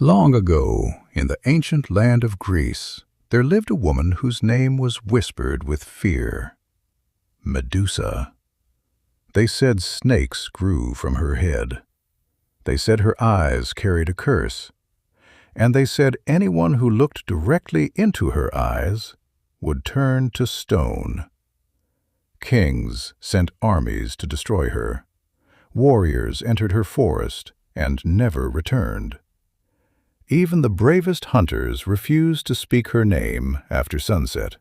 Long ago, in the ancient land of Greece, there lived a woman whose name was whispered with fear, Medusa. They said snakes grew from her head. They said her eyes carried a curse. And they said anyone who looked directly into her eyes would turn to stone. Kings sent armies to destroy her. Warriors entered her forest and never returned. Even the bravest hunters refused to speak her name after sunset.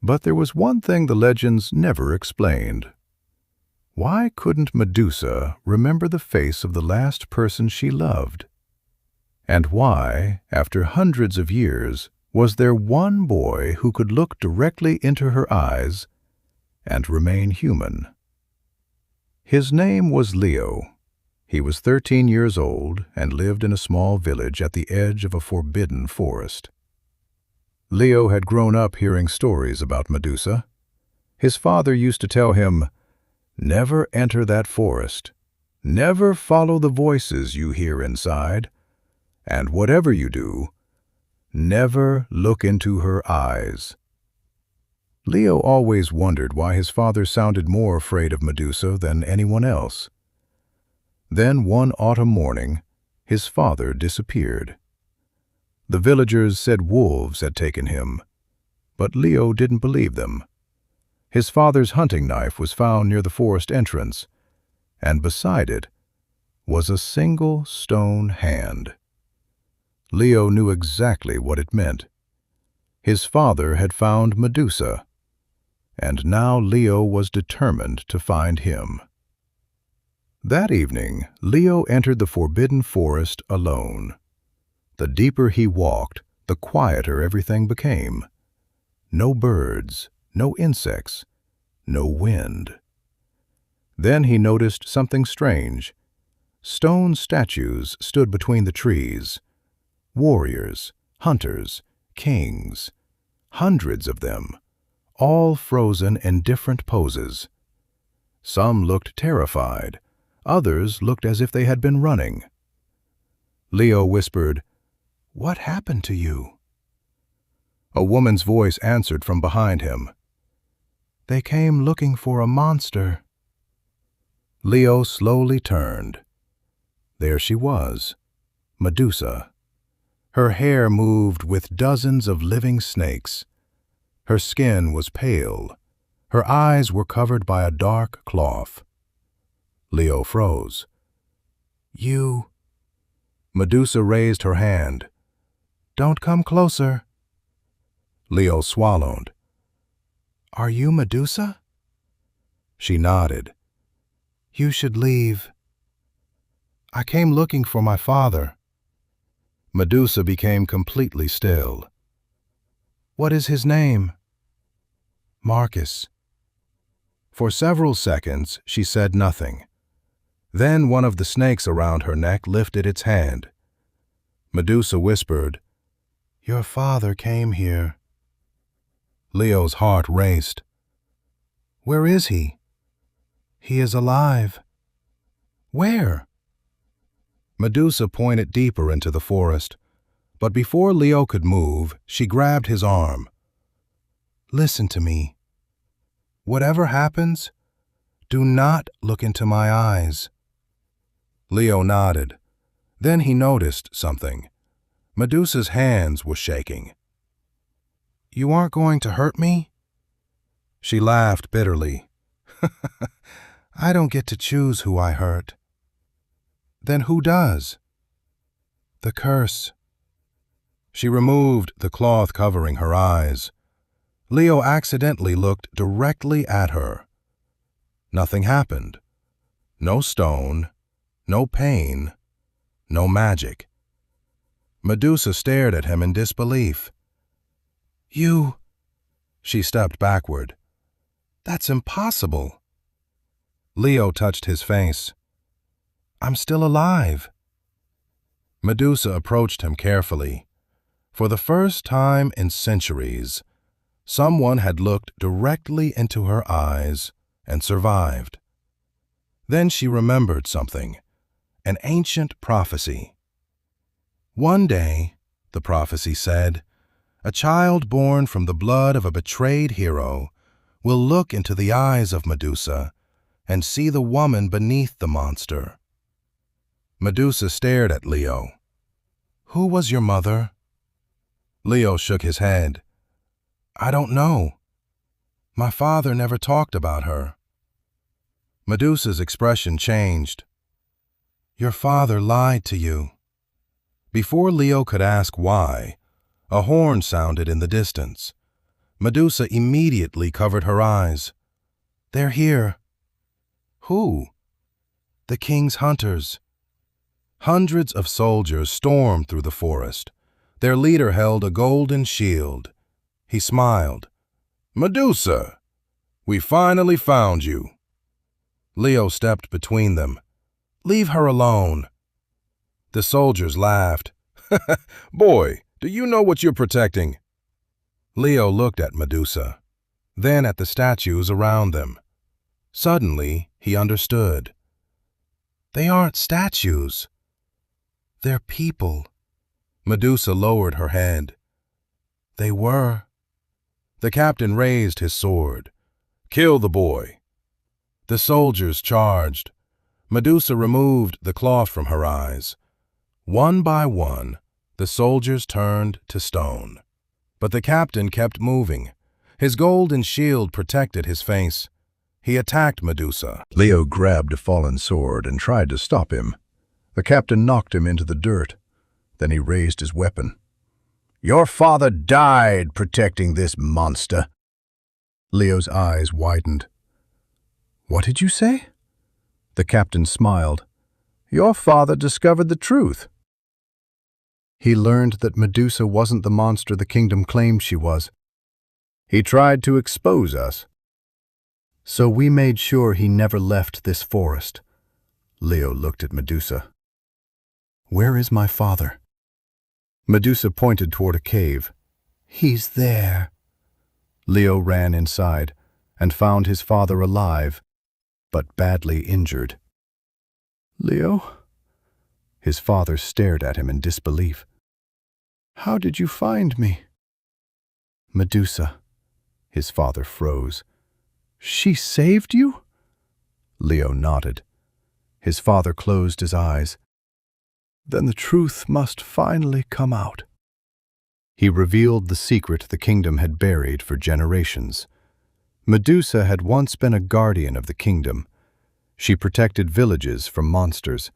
But there was one thing the legends never explained. Why couldn't Medusa remember the face of the last person she loved? And why, after hundreds of years, was there one boy who could look directly into her eyes and remain human? His name was Leo. He was 13 years old and lived in a small village at the edge of a forbidden forest. Leo had grown up hearing stories about Medusa. His father used to tell him, "Never enter that forest. Never follow the voices you hear inside. And whatever you do, never look into her eyes." Leo always wondered why his father sounded more afraid of Medusa than anyone else. Then one autumn morning, his father disappeared. The villagers said wolves had taken him, but Leo didn't believe them. His father's hunting knife was found near the forest entrance, and beside it was a single stone hand. Leo knew exactly what it meant. His father had found Medusa, and now Leo was determined to find him. That evening, Leo entered the forbidden forest alone. The deeper he walked, the quieter everything became. No birds, no insects, no wind. Then he noticed something strange. Stone statues stood between the trees. Warriors, hunters, kings, hundreds of them, all frozen in different poses. Some looked terrified, others looked as if they had been running. Leo whispered, "What happened to you?" A woman's voice answered from behind him, "They came looking for a monster." Leo slowly turned. There she was, Medusa. Her hair moved with dozens of living snakes. Her skin was pale. Her eyes were covered by a dark cloth. Leo froze. "You..." Medusa raised her hand. "Don't come closer." Leo swallowed. "Are you Medusa?" She nodded. "You should leave. I came looking for my father." Medusa became completely still. "What is his name?" "Marcus." For several seconds she said nothing. Then one of the snakes around her neck lifted its hand. Medusa whispered, "Your father came here." Leo's heart raced. "Where is he?" "He is alive." "Where?" Medusa pointed deeper into the forest, but before Leo could move, she grabbed his arm. "Listen to me. Whatever happens, do not look into my eyes." Leo nodded. Then he noticed something. Medusa's hands were shaking. "You aren't going to hurt me?" She laughed bitterly. "I don't get to choose who I hurt." "Then who does?" "The curse." She removed the cloth covering her eyes. Leo accidentally looked directly at her. Nothing happened. No stone, no pain, no magic. Medusa stared at him in disbelief. "You..." She stepped backward. "That's impossible." Leo touched his face. "I'm still alive." Medusa approached him carefully. For the first time in centuries, someone had looked directly into her eyes and survived. Then she remembered something, an ancient prophecy. One day, the prophecy said, a child born from the blood of a betrayed hero will look into the eyes of Medusa and see the woman beneath the monster. Medusa stared at Leo. "Who was your mother?" Leo shook his head. "I don't know. My father never talked about her." Medusa's expression changed. "Your father lied to you." Before Leo could ask why, a horn sounded in the distance. Medusa immediately covered her eyes. "They're here." "Who?" "The king's hunters." Hundreds of soldiers stormed through the forest. Their leader held a golden shield. He smiled. "Medusa, we finally found you." Leo stepped between them. "Leave her alone." The soldiers laughed. "Boy, do you know what you're protecting?" Leo looked at Medusa, then at the statues around them. Suddenly, he understood. "They aren't statues. They're people." Medusa lowered her head. "They were." The captain raised his sword. "Kill the boy." The soldiers charged. Medusa removed the cloth from her eyes. One by one, the soldiers turned to stone. But the captain kept moving. His golden shield protected his face. He attacked Medusa. Leo grabbed a fallen sword and tried to stop him. The captain knocked him into the dirt. Then he raised his weapon. "Your father died protecting this monster." Leo's eyes widened. "What did you say?" The captain smiled. "Your father discovered the truth." He learned that Medusa wasn't the monster the kingdom claimed she was. He tried to expose us. So we made sure he never left this forest. Leo looked at Medusa. "Where is my father?" Medusa pointed toward a cave. "He's there." Leo ran inside and found his father alive, but badly injured. "Leo?" His father stared at him in disbelief. "How did you find me?" "Medusa." His father froze. "She saved you?" Leo nodded. His father closed his eyes. "Then the truth must finally come out." He revealed the secret the kingdom had buried for generations. Medusa had once been a guardian of the kingdom. She protected villages from monsters.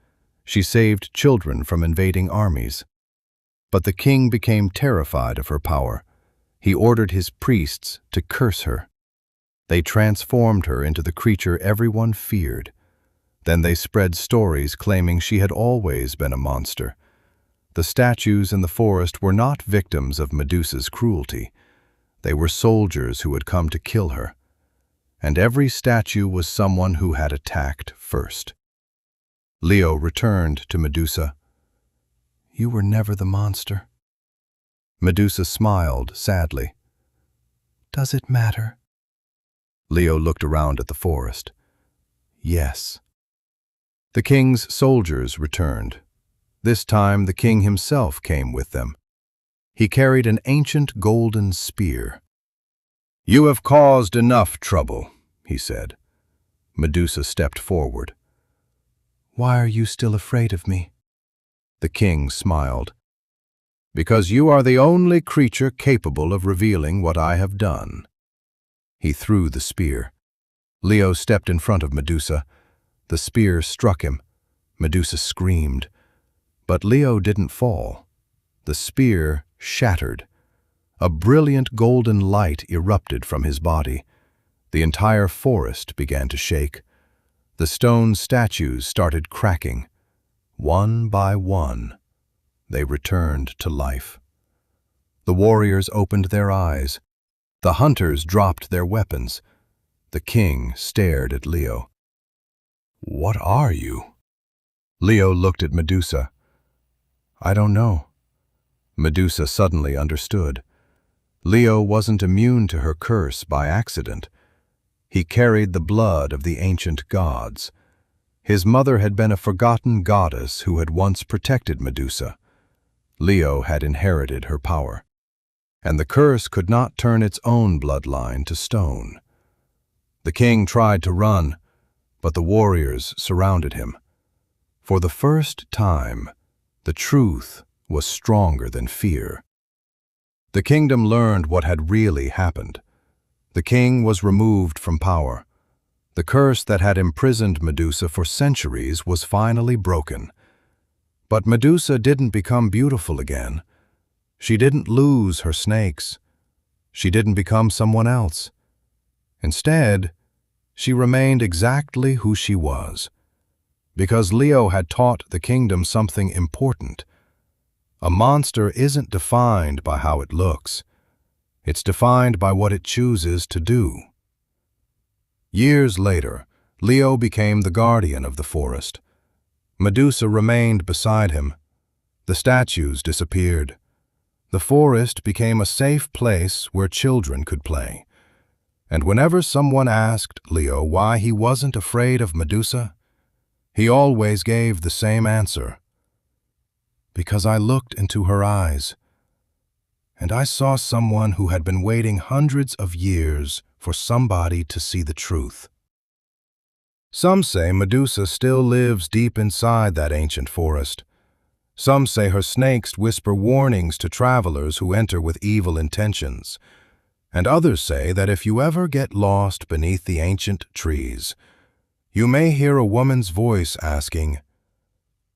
She saved children from invading armies. But the king became terrified of her power. He ordered his priests to curse her. They transformed her into the creature everyone feared. Then they spread stories claiming she had always been a monster. The statues in the forest were not victims of Medusa's cruelty. They were soldiers who had come to kill her. And every statue was someone who had attacked first. Leo returned to Medusa. "You were never the monster." Medusa smiled sadly. "Does it matter?" Leo looked around at the forest. "Yes." The king's soldiers returned. This time the king himself came with them. He carried an ancient golden spear. "You have caused enough trouble," he said. Medusa stepped forward. "Why are you still afraid of me?" The king smiled. "Because you are the only creature capable of revealing what I have done." He threw the spear. Leo stepped in front of Medusa. The spear struck him. Medusa screamed. But Leo didn't fall. The spear shattered. A brilliant golden light erupted from his body. The entire forest began to shake. The stone statues started cracking. One by one, they returned to life. The warriors opened their eyes. The hunters dropped their weapons. The king stared at Leo. "What are you?" Leo looked at Medusa. "I don't know." Medusa suddenly understood. Leo wasn't immune to her curse by accident. He carried the blood of the ancient gods. His mother had been a forgotten goddess who had once protected Medusa. Leo had inherited her power, and the curse could not turn its own bloodline to stone. The king tried to run, but the warriors surrounded him. For the first time, the truth was stronger than fear. The kingdom learned what had really happened. The king was removed from power. The curse that had imprisoned Medusa for centuries was finally broken. But Medusa didn't become beautiful again. She didn't lose her snakes. She didn't become someone else. Instead, she remained exactly who she was, because Leo had taught the kingdom something important. A monster isn't defined by how it looks. It's defined by what it chooses to do. Years later, Leo became the guardian of the forest. Medusa remained beside him. The statues disappeared. The forest became a safe place where children could play. And whenever someone asked Leo why he wasn't afraid of Medusa, he always gave the same answer. Because I looked into her eyes, and I saw someone who had been waiting hundreds of years for somebody to see the truth. Some say Medusa still lives deep inside that ancient forest. Some say her snakes whisper warnings to travelers who enter with evil intentions. And others say that if you ever get lost beneath the ancient trees, you may hear a woman's voice asking,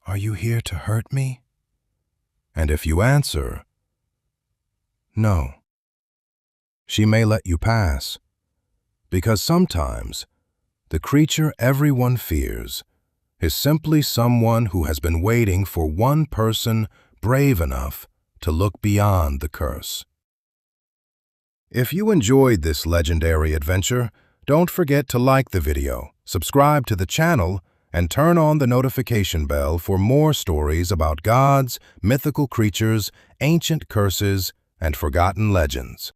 "Are you here to hurt me?" And if you answer, "No," she may let you pass. Because sometimes, the creature everyone fears is simply someone who has been waiting for one person brave enough to look beyond the curse. If you enjoyed this legendary adventure, don't forget to like the video, subscribe to the channel, and turn on the notification bell for more stories about gods, mythical creatures, ancient curses, and forgotten legends.